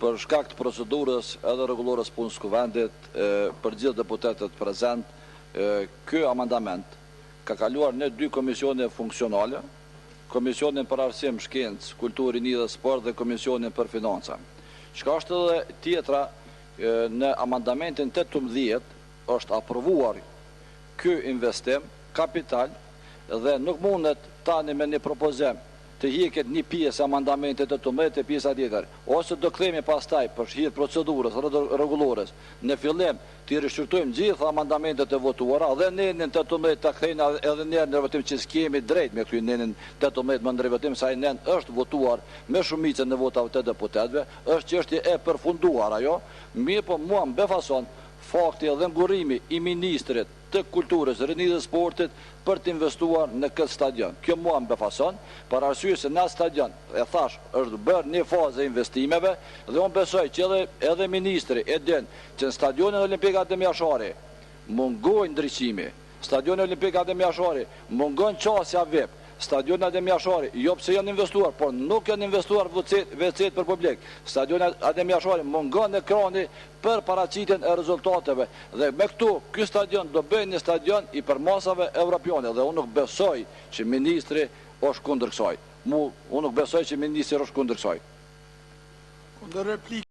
për shkak të procedurës edhe rregullorës punës kuvendit për gjithë deputetët prezent, ky amandament ka kaluar në 2 komisione funksionale, Komisionin për Arsim, Shkencë, Kulturë, Rini dhe Sport dhe Komisionin për Financa. Çka është edhe tjetra, në amandamentin 18 është aprovuar ky investim kapital dhe nuk mundet tani me një propozim të hiqet një pjesë amandamentit të 18 e pjesa tjetër, ose do kthehemi pastaj për shkak procedurës rregullores në fillim të rishqyrtojmë gjithë amandamentet e votuara dhe nenin 18 ta kthejmë edhe në votim që s'kemi drejt me këtë nenin 18 më ndër votim sa nen është votuar me shumicën e votave të deputetëve, është çështje e përfunduar ajo, mirë po mua më befason fakti dhe ngurrimi i ministrit të kulturës, rinisë dhe sportit për të investuar në këtë stadion. Kjo mua më befason, për arsye se në stadion, e thash, është bërë një fazë e investimeve dhe unë besoj që edhe ministri e din që në stadionin Olimpik Adem Jashari mungojnë ndriçimi, stadionin Olimpik Adem Jashari mungojnë qasja VIP, stadioni Adem Jashari, jo pse janë investuar, por nuk janë investuar WC për publik. Stadioni Adem Jashari mungon ekrani për paraqitjen e rezultateve dhe me këtu ky stadion do bëjë një stadion i përmasave evropiane dhe unë nuk besoj që ministri është kundër kësaj. Unë nuk besoj që ministri është kundër kësaj.